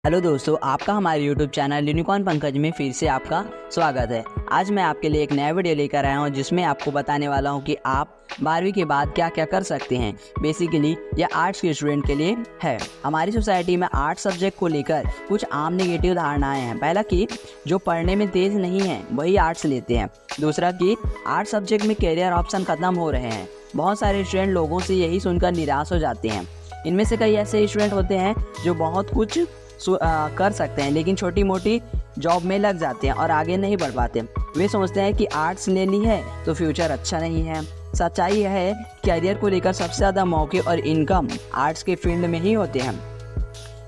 Hello दोस्तों, आपका हमारे YouTube चैनल यूनिकॉर्न पंकज में फिर से आपका स्वागत है। आज मैं आपके लिए एक नया वीडियो लेकर आया हूं जिसमें आपको बताने वाला हूं कि आप 12वीं के बाद क्या क्या कर सकते हैं। बेसिकली यह आर्ट्स के स्टूडेंट के लिए है। हमारी सोसाइटी में आर्ट्स सब्जेक्ट को लेकर कुछ आम नेगेटिव धारणाएं हैं। पहला कि जो पढ़ने में तेज नहीं है वही आर्ट्स लेते हैं। दूसरा कि आर्ट्स सब्जेक्ट में कैरियर ऑप्शन खत्म हो रहे हैं। बहुत सारे स्टूडेंट लोगों से यही सुनकर निराश हो जाते हैं। इनमें से कई ऐसे स्टूडेंट होते हैं जो बहुत कुछ कर सकते हैं लेकिन छोटी मोटी जॉब में लग जाते हैं और आगे नहीं बढ़ पाते। वे सोचते हैं कि आर्ट्स लेनी है तो फ्यूचर अच्छा नहीं है। सच्चाई यह है कैरियर को लेकर सबसे ज़्यादा मौके और इनकम आर्ट्स के फील्ड में ही होते हैं।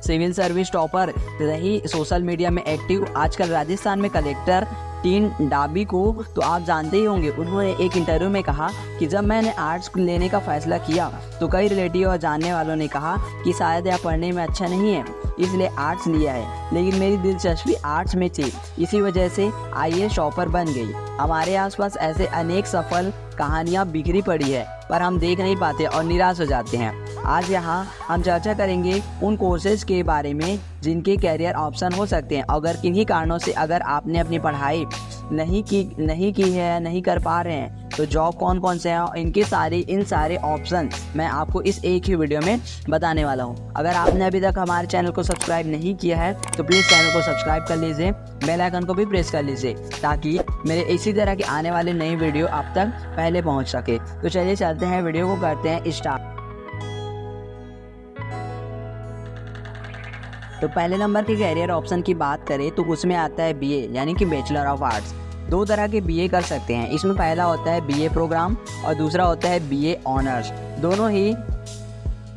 सिविल सर्विस टॉपर रही सोशल मीडिया में एक्टिव आजकल राजस्थान में कलेक्टर टीन डाबी को तो आप जानते ही होंगे। उन्होंने एक इंटरव्यू में कहा कि जब मैंने आर्ट्स लेने का फैसला किया तो कई रिलेटिव और जानने वालों ने कहा कि शायद यह पढ़ने में अच्छा नहीं है इसलिए आर्ट्स लिया है, लेकिन मेरी दिलचस्पी आर्ट्स में थी, इसी वजह से आईएएस टॉपर बन गई। हमारे आसपास ऐसे अनेक सफल कहानियाँ बिखरी पड़ी है पर हम देख नहीं पाते और निराश हो जाते हैं। आज यहाँ हम चर्चा करेंगे उन कोर्सेज के बारे में जिनके कैरियर ऑप्शन हो सकते हैं। अगर किन्हीं कारणों से अगर आपने अपनी पढ़ाई नहीं की है, नहीं कर पा रहे हैं तो जॉब कौन कौन से हैं, इन सारे ऑप्शन मैं आपको इस एक ही वीडियो में बताने वाला हूँ। अगर आपने अभी तक हमारे चैनल को सब्सक्राइब नहीं किया है तो प्लीज़ चैनल को सब्सक्राइब कर लीजिए, बेल आइकन को भी प्रेस कर लीजिए ताकि मेरे इसी तरह के आने वाले नई वीडियो आप तक पहले पहुँच सके। तो चलिए चलते हैं, वीडियो को करते हैं स्टार्ट। तो पहले नंबर के कैरियर ऑप्शन की बात करें तो उसमें आता है बीए यानी कि बैचलर ऑफ आर्ट्स। दो तरह के बीए कर सकते हैं। इसमें पहला होता है बीए प्रोग्राम और दूसरा होता है बीए ऑनर्स। दोनों ही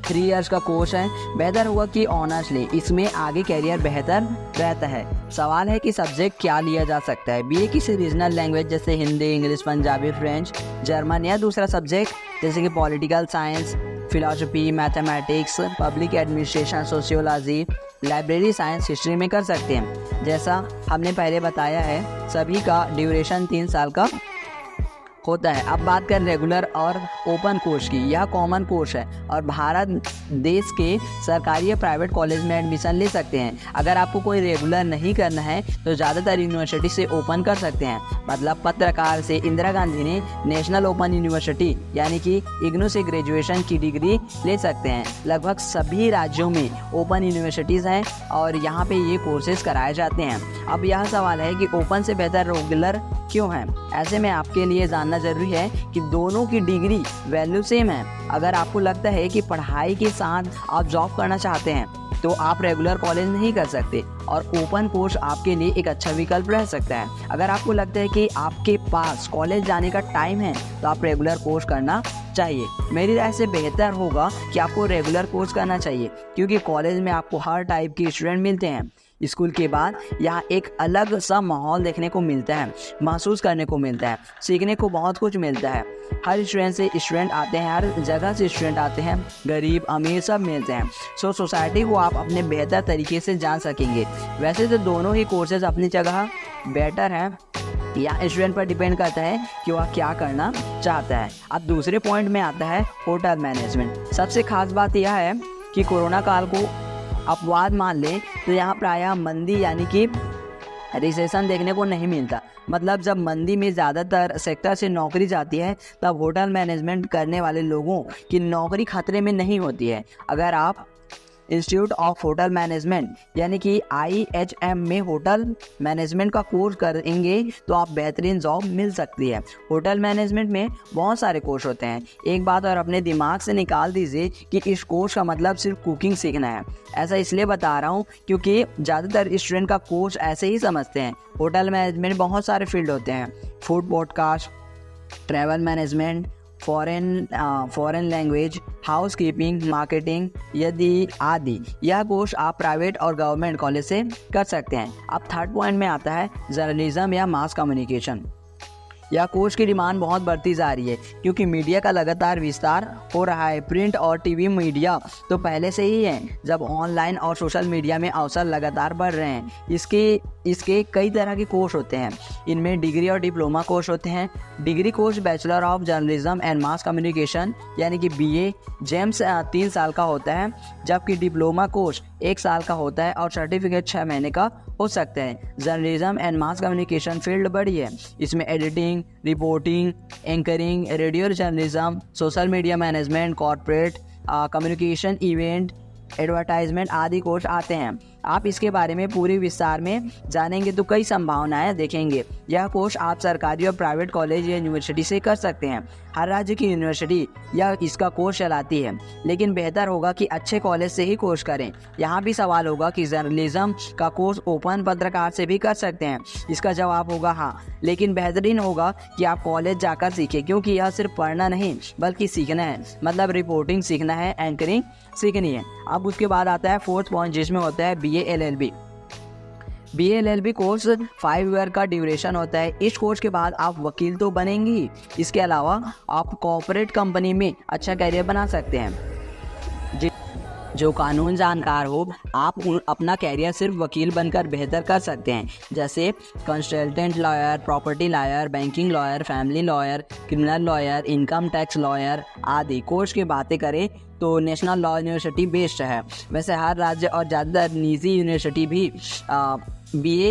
3 इयर्स का कोर्स है। बेहतर होगा कि ऑनर्स ले, इसमें आगे कैरियर बेहतर रहता है। सवाल है कि सब्जेक्ट क्या लिया जा सकता है। बीए किसी रीजनल लैंग्वेज जैसे Hindi, English, Punjabi, French, German या दूसरा सब्जेक्ट जैसे कि political science, philosophy, mathematics, public administration, sociology, library science, history में कर सकते हैं। जैसा हमने पहले बताया है सभी का ड्यूरेशन 3 साल का होता है। अब बात करें रेगुलर और ओपन कोर्स की। यह कॉमन कोर्स है और भारत देश के सरकारी या प्राइवेट कॉलेज में एडमिशन ले सकते हैं। अगर आपको कोई रेगुलर नहीं करना है तो ज़्यादातर यूनिवर्सिटी से ओपन कर सकते हैं। मतलब पत्रकार से इंदिरा गांधी ने नेशनल ओपन यूनिवर्सिटी यानी कि इग्नू से ग्रेजुएशन की डिग्री ले सकते हैं। लगभग सभी राज्यों में ओपन यूनिवर्सिटीज़ हैं और यहाँ पे ये कोर्सेज कराए जाते हैं। अब यह सवाल है कि ओपन से बेहतर रेगुलर क्यों है। ऐसे में आपके लिए जानना जरूरी है कि दोनों की डिग्री वैल्यू सेम है। अगर आपको लगता है कि पढ़ाई के साथ आप जॉब करना चाहते हैं तो आप रेगुलर कॉलेज नहीं कर सकते और ओपन कोर्स आपके लिए एक अच्छा विकल्प रह सकता है। अगर आपको लगता है कि आपके पास कॉलेज जाने का टाइम है तो आप रेगुलर कोर्स करना चाहिए। मेरी राय से बेहतर होगा कि आपको रेगुलर कोर्स करना चाहिए क्योंकि कॉलेज में आपको हर टाइप के स्टूडेंट मिलते हैं। स्कूल के बाद यहाँ एक अलग सा माहौल देखने को मिलता है, महसूस करने को मिलता है, सीखने को बहुत कुछ मिलता है। हर स्टूडेंट से स्टूडेंट आते हैं, हर जगह से स्टूडेंट आते हैं, गरीब अमीर सब मिलते हैं। सोसाइटी को आप अपने बेहतर तरीके से जान सकेंगे। वैसे तो दोनों ही कोर्सेज अपनी जगह बेटर हैं, या स्टूडेंट पर डिपेंड करता है कि वह क्या करना चाहता है। अब दूसरे पॉइंट में आता है होटल मैनेजमेंट। सबसे खास बात यह है कि कोरोना काल को अपवाद मान लें तो यहाँ प्रायः मंदी यानी कि रिसेशन देखने को नहीं मिलता। मतलब जब मंदी में ज़्यादातर सेक्टर से नौकरी जाती है तब होटल मैनेजमेंट करने वाले लोगों की नौकरी खतरे में नहीं होती है। अगर आप इंस्टीट्यूट ऑफ होटल मैनेजमेंट यानी कि IHM में होटल मैनेजमेंट का कोर्स करेंगे तो आप बेहतरीन जॉब मिल सकती है। होटल मैनेजमेंट में बहुत सारे कोर्स होते हैं। एक बात और अपने दिमाग से निकाल दीजिए कि इस कोर्स का मतलब सिर्फ कुकिंग सीखना है। ऐसा इसलिए बता रहा हूँ क्योंकि ज़्यादातर स्टूडेंट का कोर्स ऐसे ही समझते हैं। होटल मैनेजमेंट बहुत सारे फील्ड होते हैं, food podcast, travel management, foreign language, house keeping, marketing यदि आदि। यह कोर्स आप प्राइवेट और गवर्नमेंट कॉलेज से कर सकते हैं। अब थर्ड पॉइंट में आता है जर्नलिज्म या मास कम्युनिकेशन। यह कोर्स की डिमांड बहुत बढ़ती जा रही है क्योंकि मीडिया का लगातार विस्तार हो रहा है। प्रिंट और टीवी मीडिया तो पहले से ही है, जब ऑनलाइन और सोशल मीडिया में अवसर लगातार बढ़ रहे हैं। इसकी इसके कई तरह के कोर्स होते हैं। इनमें डिग्री और डिप्लोमा कोर्स होते हैं। Degree course bachelor of journalism and mass communication यानी कि BA जेम्स 3 साल का होता है, जबकि डिप्लोमा कोर्स 1 साल का होता है और सर्टिफिकेट 6 महीने का हो सकता है। Journalism and mass communication field बड़ी है। इसमें editing, reporting, anchoring, radio journalism, social media management, corporate communication, event, advertisement आदि कोर्स आते हैं। आप इसके बारे में पूरी विस्तार में जानेंगे तो कई संभावनाएं देखेंगे। यह कोर्स आप सरकारी और प्राइवेट कॉलेज या यूनिवर्सिटी से कर सकते हैं। हर राज्य की यूनिवर्सिटी या इसका कोर्स चलाती है, लेकिन बेहतर होगा कि अच्छे कॉलेज से ही कोर्स करें। यहाँ भी सवाल होगा कि जर्नलिज्म का कोर्स ओपन पत्रकार से भी कर सकते हैं। इसका जवाब होगा हाँ, लेकिन बेहतरीन होगा कि आप कॉलेज जाकर सीखें, क्योंकि यह सिर्फ पढ़ना नहीं बल्कि सीखना है। मतलब रिपोर्टिंग सीखना है, एंकरिंग सीखनी है। अब उसके बाद आता है 4th पॉइंट, जिसमें होता है BA LLB। BA LLB course 5 year का ड्यूरेशन होता है। इस कोर्स के बाद आप वकील तो बनेंगे ही, इसके अलावा आप कॉर्पोरेट कंपनी में अच्छा करियर बना सकते हैं। जो कानून जानकार हो, आप अपना कैरियर सिर्फ वकील बनकर बेहतर कर सकते हैं, जैसे consultant lawyer, property lawyer, banking lawyer, family lawyer, criminal lawyer, income tax lawyer आदि। कोर्स की बातें करें तो नेशनल लॉ यूनिवर्सिटी बेस्ट है। वैसे हर राज्य और ज़्यादातर निजी यूनिवर्सिटी भी BA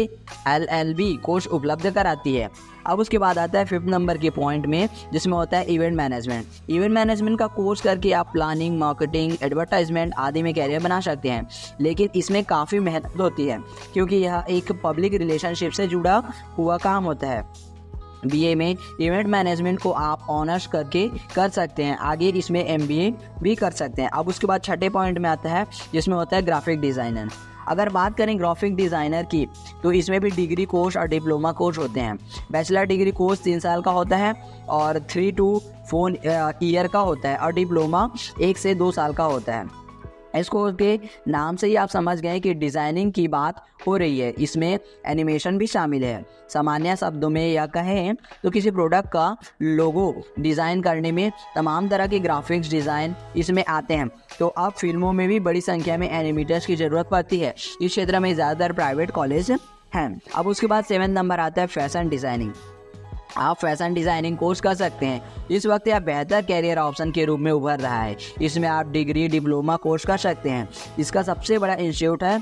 LLB कोर्स उपलब्ध कराती है। अब उसके बाद आता है 5th नंबर के पॉइंट में, जिसमें होता है इवेंट मैनेजमेंट। इवेंट मैनेजमेंट का कोर्स करके आप प्लानिंग, मार्केटिंग, एडवर्टाइजमेंट आदि में कैरियर बना सकते हैं, लेकिन इसमें काफ़ी मेहनत होती है, क्योंकि यह एक पब्लिक रिलेशनशिप से जुड़ा हुआ काम होता है। BA में इवेंट मैनेजमेंट को आप ऑनर्स करके कर सकते हैं। आगे इसमें MBA भी कर सकते हैं। अब उसके बाद 6ठे पॉइंट में आता है, जिसमें होता है ग्राफिक डिज़ाइनर। अगर बात करें ग्राफिक डिज़ाइनर की, तो इसमें भी डिग्री कोर्स और डिप्लोमा कोर्स होते हैं। बैचलर डिग्री कोर्स 3 साल का होता है और 3 to 4 ईयर का होता है, और डिप्लोमा 1 से 2 साल का होता है। इस कोर्स के नाम से ही आप समझ गए कि डिज़ाइनिंग की बात हो रही है। इसमें एनिमेशन भी शामिल है। सामान्य शब्दों में यह कहें तो किसी प्रोडक्ट का लोगो डिज़ाइन करने में तमाम तरह के ग्राफिक्स डिज़ाइन इसमें आते हैं। तो अब फिल्मों में भी बड़ी संख्या में एनिमेटर्स की ज़रूरत पड़ती है। इस क्षेत्र में ज़्यादातर प्राइवेट कॉलेज हैं। अब उसके बाद 7th नंबर आता है फैशन डिज़ाइनिंग। आप फैशन डिज़ाइनिंग कोर्स कर सकते हैं। इस वक्त यह बेहतर कैरियर ऑप्शन के रूप में उभर रहा है। इसमें आप डिग्री, डिप्लोमा कोर्स कर सकते हैं। इसका सबसे बड़ा इंस्टीट्यूट है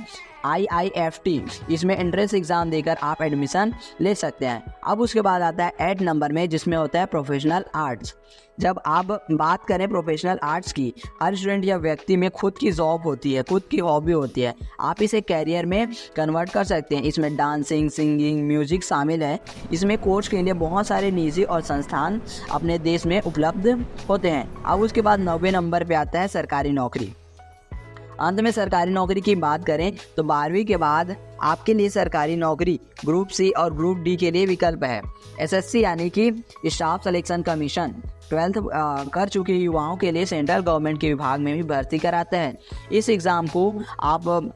IIFT। इसमें एंट्रेंस एग्ज़ाम देकर आप एडमिशन ले सकते हैं। अब उसके बाद आता है 8 नंबर में, जिसमें होता है प्रोफेशनल आर्ट्स। जब आप बात करें प्रोफेशनल आर्ट्स की, हर स्टूडेंट या व्यक्ति में खुद की जॉब होती है, खुद की हॉबी होती है। आप इसे कैरियर में कन्वर्ट कर सकते हैं। इसमें डांसिंग, सिंगिंग, म्यूजिक शामिल है। इसमें कोर्स के लिए बहुत सारे निजी और संस्थान अपने देश में उपलब्ध होते हैं। अब उसके बाद 9वें नंबर पे आता है सरकारी नौकरी। अंत में सरकारी नौकरी की बात करें तो 12वीं के बाद आपके लिए सरकारी नौकरी ग्रुप C और ग्रुप D के लिए विकल्प है। SSC यानी कि स्टाफ सिलेक्शन कमीशन 12th कर चुके युवाओं के लिए सेंट्रल गवर्नमेंट के विभाग में भी भर्ती कराता है। इस एग्ज़ाम को आप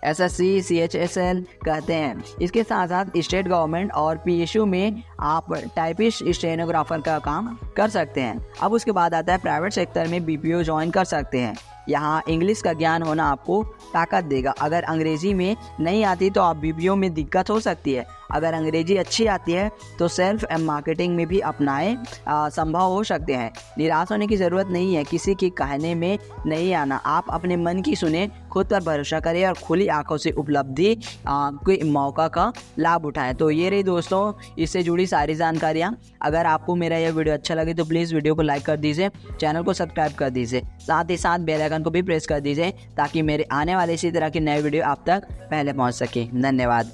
SSC CHSL कहते हैं। इसके साथ साथ स्टेट गवर्नमेंट और PSU में आप टाइपिस्ट, स्टेनोग्राफर का काम कर सकते हैं। अब उसके बाद आता है प्राइवेट सेक्टर में BPO ज्वाइन कर सकते हैं। यहाँ इंग्लिश का ज्ञान होना आपको ताकत देगा। अगर अंग्रेज़ी में नहीं आती तो आप BPO में दिक्कत हो सकती है। अगर अंग्रेजी अच्छी आती है तो सेल्फ मार्केटिंग में भी अपनाएं संभव हो सकते हैं। निराश होने की ज़रूरत नहीं है, किसी के कहने में नहीं आना। आप अपने मन की सुने, खुद पर भरोसा करें और खुली आंखों से उपलब्धि के मौका का लाभ उठाएं। तो ये रही दोस्तों इससे जुड़ी सारी जानकारियाँ। अगर आपको मेरा यह वीडियो अच्छा लगे तो प्लीज़ वीडियो को लाइक कर दीजिए, चैनल को सब्सक्राइब कर दीजिए, साथ ही साथ बेल आइकन को भी प्रेस कर दीजिए ताकि मेरे आने वाले इसी तरह के नए वीडियो आप तक पहले पहुँच सके। धन्यवाद।